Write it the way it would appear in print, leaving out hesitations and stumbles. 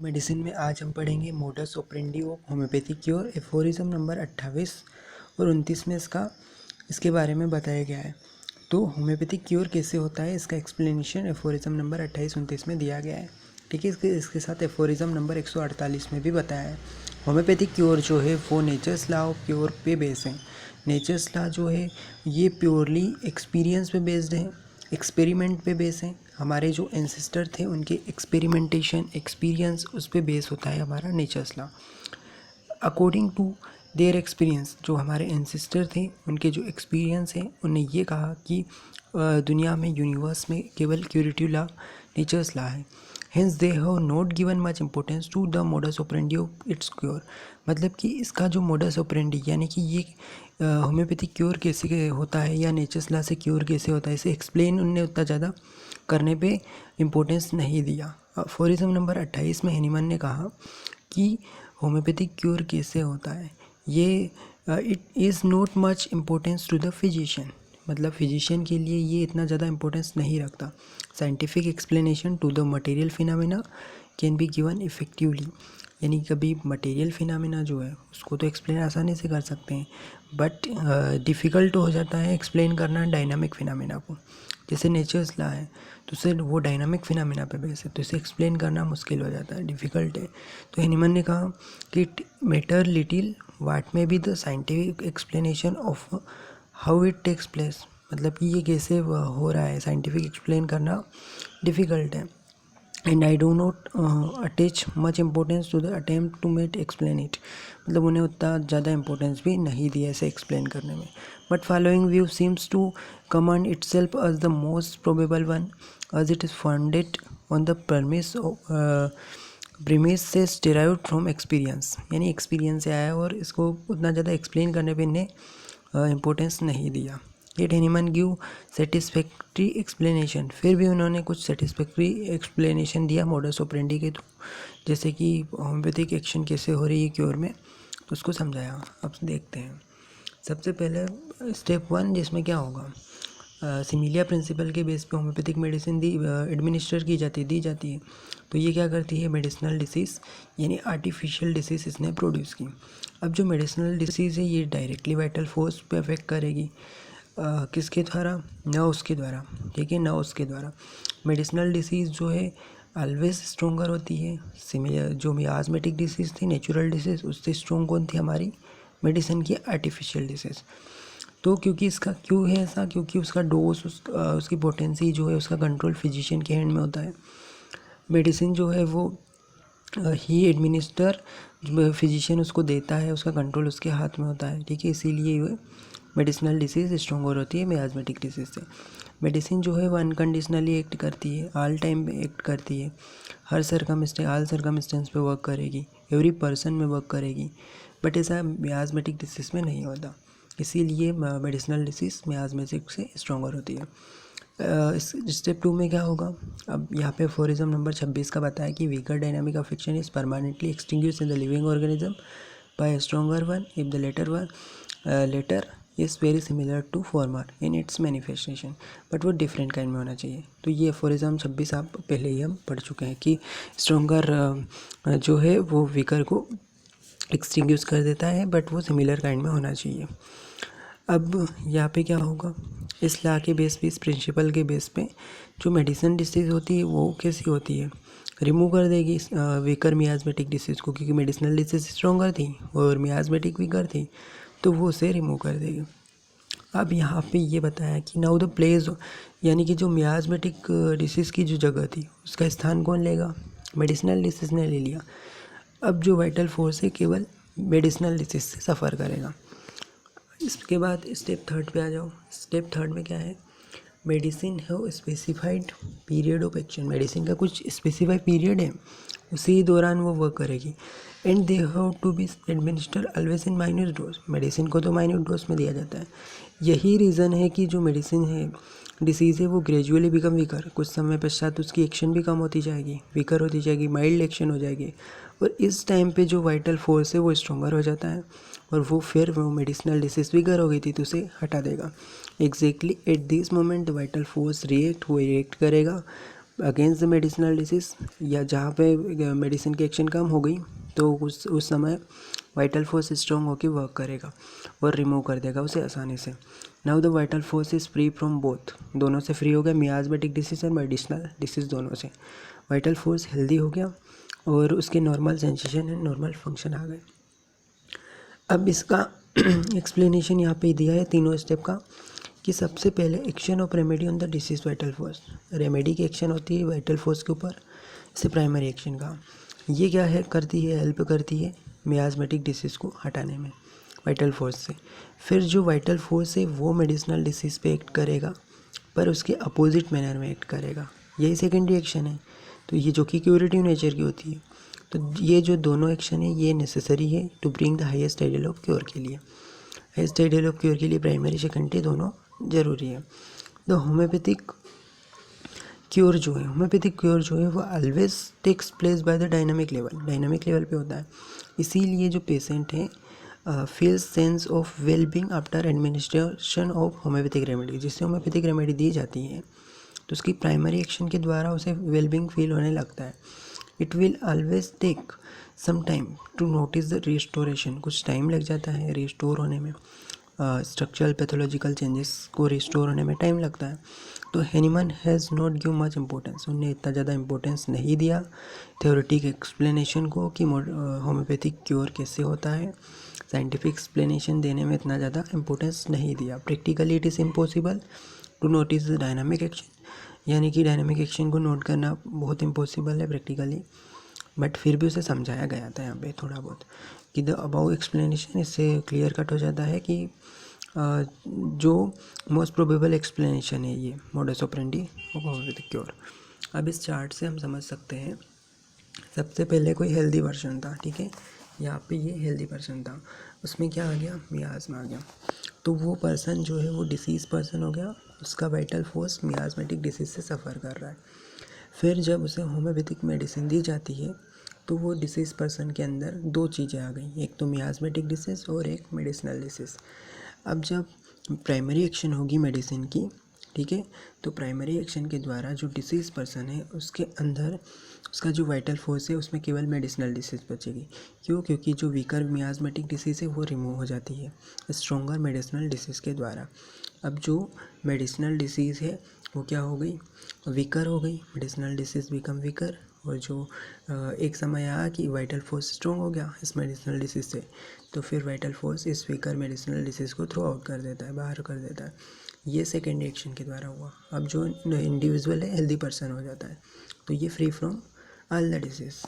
Medicine में आज हम पढ़ेंगे modus operandi of homeopathic cure. Aphorism number 28 और 29 में इसके बारे में बताया गया है। तो होम्योपैथिक क्योर कैसे होता है इसका एक्सप्लेनेशन एफोरिज्म नंबर 28-29 में दिया गया है। ठीक है, इसके साथ एफोरिज्म नंबर 148 में भी बताया है। होम्योपैथिक क्योर जो है वो नेचर्स लॉ ऑफ क्योर पे बेस्ड है। नेचर्स लॉ जो है ये प्योरली एक्सपीरियंस पे बेस्ड है, एक्सपेरिमेंट पे बेस है। हमारे जो एंसेस्टर थे उनके एक्सपेरिमेंटेशन एक्सपीरियंस उस पे बेस होता है हमारा nature's law. According to their experience, जो हमारे एंसेस्टर थे उनके जो एक्सपीरियंस है उन्होंने ये कहा कि दुनिया में यूनिवर्स में केवल क्यूरेटिव लॉ नेचर्स लॉ है। Hence they have not given much importance to the modus operandi of its cure. मतलब कि इसका जो मोडस ऑपरेंडी यानी कि ये होम्योपैथिक क्योर कैसे होता है या नेचर्स लॉ से क्योर कैसे होता है इसे एक्सप्लेन उनने उतना ज़्यादा करने पे इम्पोर्टेंस नहीं दिया। अफोरिज्म नंबर 28 में हैनीमैन ने कहा कि होम्योपैथिक क्योर कैसे होता है, ये it is not much importance to the physician. मतलब फिजिशियन के लिए ये इतना ज़्यादा इम्पोर्टेंस नहीं रखता। Scientific explanation to the material phenomena can be given effectively. यानी कभी मटेरियल फिनोमेना जो है उसको तो एक्सप्लेन आसानी से कर सकते हैं, बट डिफ़िकल्ट हो जाता है एक्सप्लेन करना डायनामिक फिनोमेना को। जैसे नेचर्स लॉ है तो उसे वो डायनामिक फिनोमेना पे बेस है, तो इसे एक्सप्लेन करना मुश्किल हो जाता है, डिफ़िकल्ट है। तो हैनीमैन ने कहा कि it matter little what may be the scientific explanation of how it takes place. मतलब कि ये कैसे हो रहा है साइंटिफिक एक्सप्लेन करना डिफ़िकल्ट है। And I do not attach much importance to the attempt to mate explain it. मतलब उन्हें उतना ज़्यादा इंपॉर्टेंस भी नहीं दिया इसे एक्सप्लेन करने में। But following view seems to command itself as the most probable one as it is founded on the premises derived from experience. यानी एक्सपीरियंस से आया और इसको उतना ज़्यादा एक्सप्लेन करने पे इन्हें इम्पोर्टेंस नहीं दिया। Yet Hahnemann give satisfactory explanation. फिर भी उन्होंने कुछ सेटिस्फैक्ट्री एक्सप्लेनेशन दिया मोडस ऑपरेंडी के थ्रू, जैसे कि होम्योपैथिक एक्शन कैसे हो रही है क्योर में, तो उसको समझाया। अब देखते हैं सबसे पहले स्टेप 1, जिसमें क्या होगा, सिमिलिया प्रिंसिपल के बेस पे होम्योपैथिक मेडिसिन एडमिनिस्टर की दी जाती है। तो ये क्या करती है, मेडिसिनल डिसीज़ यानी आर्टिफिशियल डिसीज़ इसने प्रोड्यूस की। अब जो मेडिसिनल डिसीज़ है ये डायरेक्टली वाइटल फोर्स पे अफेक्ट करेगी। किसके द्वारा, नर्व्स के द्वारा। ठीक है, नर्व्स के द्वारा। मेडिसिनल डिसीज़ जो है ऑलवेज स्ट्रोंगर होती है। सिमिलर जो मियाजमेटिक डिसीज़ थी, नेचुरल डिसीज़, उससे स्ट्रोंग कौन थी हमारी मेडिसिन की आर्टिफिशियल डिसीज़। तो क्योंकि इसका क्यों है ऐसा, क्योंकि उसका डोज उसकी पोटेंसी जो है उसका कंट्रोल फिजिशियन के हैंड में होता है। मेडिसिन जो है वो ही एडमिनिस्टर, फिजिशियन उसको देता है, उसका कंट्रोल उसके हाथ में होता है। ठीक है, इसीलिए वो मेडिसिनल डिसीज़ स्ट्रॉन्गर होती है मियाजमेटिक डिसीज़ से। मेडिसिन जो है वो अनकंडीशनली एक्ट करती है, ऑल टाइम पे एक्ट करती है, हर ऑल सर्कमस्टेंस पे वर्क करेगी, एवरी पर्सन में वर्क करेगी। बट ऐसा मियाजमेटिक डिसीज़ में नहीं होता, इसीलिए मेडिसिनल डिसीज़ मियाजमेटिक से स्ट्रॉन्गर होती है। स्टेप 2 में क्या होगा, अब यहाँ पे एफोरिज्म नंबर 26 का बताया कि weaker dynamic affection is permanently extinguished in the living organism by stronger one if the latter is very similar to former in its manifestation. But वो डिफरेंट काइंड में होना चाहिए। तो ये एफोरिज्म 26 आप पहले ही हम पढ़ चुके हैं कि स्ट्रॉन्गर जो है वो वीकर को एक्सटिंग्विश कर देता है, बट वो सिमिलर काइंड में होना चाहिए। अब यहाँ पे क्या होगा, इस लॉ के बेस पे, इस प्रिंसिपल के बेस पे जो मेडिसिन डिसीज़ होती है वो कैसी होती है, रिमूव कर देगी वीकर मियाजमेटिक डिसीज़ को, क्योंकि मेडिसिनल डिसीज़ स्ट्रॉन्गर थी और मियाजमेटिक वीकर थी, तो वो उसे रिमूव कर देगी। अब यहाँ पे ये बताया कि नाउ द प्लेस, यानी कि जो मियाजमेटिक डिसीज़ की जो जगह थी उसका स्थान कौन लेगा, मेडिसिनल डिसीज़ ने ले लिया। अब जो वाइटल फोर्स है केवल मेडिसिनल डिसीज़ से सफ़र करेगा। इसके बाद स्टेप 3 पे आ जाओ। स्टेप 3 में क्या है, मेडिसिन है specified period of action. Medicine का कुछ स्पेसिफाइड पीरियड है, उसी दौरान वो वर्क करेगी। And they have to be administer always in minute doses. Medicine को तो माइन्यूट डोज में दिया जाता है। यही रीज़न है कि जो मेडिसिन है, डिसीज़ है, वो ग्रेजुअली बिकम वीकर। कुछ समय पश्चात उसकी एक्शन भी कम होती जाएगी, वीकर होती जाएगी, माइल्ड एक्शन हो जाएगी, और इस टाइम पे जो वाइटल फोर्स है वो स्ट्रॉन्गर हो जाता है, और वो फिर वो मेडिसिनल डिसीज़ वीकर हो गई थी तो उसे हटा देगा। Exactly at this moment the vital force react करेगा अगेंस्ट द मेडिसिनल डिसीज, या जहाँ पे मेडिसिन की एक्शन कम हो गई तो उस समय वाइटल फोर्स स्ट्रॉन्ग होकर वर्क करेगा और रिमूव कर देगा उसे आसानी से। Now the vital force is free from both, दोनों से फ्री हो गया, मियाज़मेटिक डिसीज और मेडिसिनल डिसीज दोनों से। वाइटल फोर्स हेल्दी हो गया और उसके normal sensation and normal function आ गए। अब इसका एक्सप्लेनेशन यहाँ पे दिया है तीनों स्टेप का, कि सबसे पहले action of remedy on the disease vital force. Remedy की एक्शन होती है वाइटल फोर्स के ऊपर, इसे प्राइमरी एक्शन का। ये क्या है करती है, हेल्प करती है मियाज़मेटिक डिसीज़ को हटाने में वाइटल फोर्स से। फिर जो वाइटल फोर्स है वो मेडिसिनल डिसीज़ पे एक्ट करेगा, पर उसके अपोजिट मैनर में एक्ट करेगा, यही सेकेंडरी एक्शन है। तो ये जो कि क्यूरेटिव नेचर की होती है। तो ये जो दोनों एक्शन है ये नेसेसरी है to bring the highest ideal of cure के लिए। हाईएस्ट आइडियल ऑफ क्योर के लिए प्राइमरी सेकेंडरी दोनों ज़रूरी है। तो होम्योपैथिक क्योर जो है, होम्योपैथिक क्योर जो है वो always takes place by the dynamic level पे होता है। इसीलिए जो पेशेंट है feels sense of well being after administration of homeopathic remedy. जिससे होम्योपैथिक रेमेडी दी जाती है तो उसकी प्राइमरी एक्शन के द्वारा उसे वेल बींग फील होने लगता है। It will always take some time to notice the restoration, कुछ टाइम लग जाता है रिस्टोर होने में, स्ट्रक्चरल पैथोलॉजिकल चेंजेस को रिस्टोर होने में टाइम लगता है। तो Hahnemann has not give much importance, उन्हें इतना ज़्यादा इम्पोर्टेंस नहीं दिया थ्योरेटिक एक्सप्लेनेशन को कि होम्योपैथिक क्योर कैसे होता है। साइंटिफिक एक्सप्लेनेशन देने में इतना ज़्यादा इम्पोर्टेंस नहीं दिया। Practically it is impossible to notice the dynamic action, यानी कि डायनामिक एक्शन को नोट करना बहुत इम्पॉसिबल है प्रैक्टिकली, बट फिर भी उसे समझाया गया था यहाँ पे थोड़ा बहुत कि द अबाउ एक्सप्लेनेशन। इससे क्लियर कट हो जाता है कि जो मोस्ट प्रोबेबल एक्सप्लेनेशन है ये modus operandi of homeopathic cure. अब इस चार्ट से हम समझ सकते हैं, सबसे पहले कोई हेल्दी पर्सन था, ठीक है, यहाँ पे ये हेल्दी पर्सन था, उसमें क्या आ गया, मियाज़मा आ गया। तो वो पर्सन जो है वो डिसीज़ पर्सन हो गया, उसका वाइटल फोर्स मियाज़मेटिक डिसीज़ से सफ़र कर रहा है। फिर जब उसे होम्योपैथिक मेडिसिन दी जाती है तो वो डिसीज़ पर्सन के अंदर दो चीज़ें आ गई, एक तो मियाज़मेटिक डिसीज़ और एक मेडिसिनल डिसीज़। अब जब प्राइमरी एक्शन होगी मेडिसिन की, ठीक है, तो प्राइमरी एक्शन के द्वारा जो डिसीज़ पर्सन है उसके अंदर उसका जो वाइटल फोर्स है उसमें केवल मेडिसिनल डिसीज़ बचेगी। क्यों? क्योंकि जो वीकर मियाज़मेटिक डिसीज़ है वो रिमूव हो जाती है स्ट्रॉन्गर मेडिसिनल डिसीज़ के द्वारा। अब जो मेडिसिनल डिसीज़ है वो क्या हो गई, वीकर हो गई, मेडिसिनल डिसीज़ बिकम वीकर। और जो एक समय आया कि वाइटल फोर्स स्ट्रॉन्ग हो गया इस मेडिसिनल डिसीज़ से, तो फिर वाइटल फोर्स इस वीकर मेडिसिनल डिसीज़ को थ्रो आउट कर देता है, बाहर कर देता है। ये सेकेंडरी एक्शन के द्वारा हुआ। अब जो इंडिविजुअल है हेल्दी पर्सन हो जाता है, तो ये free from all the disease.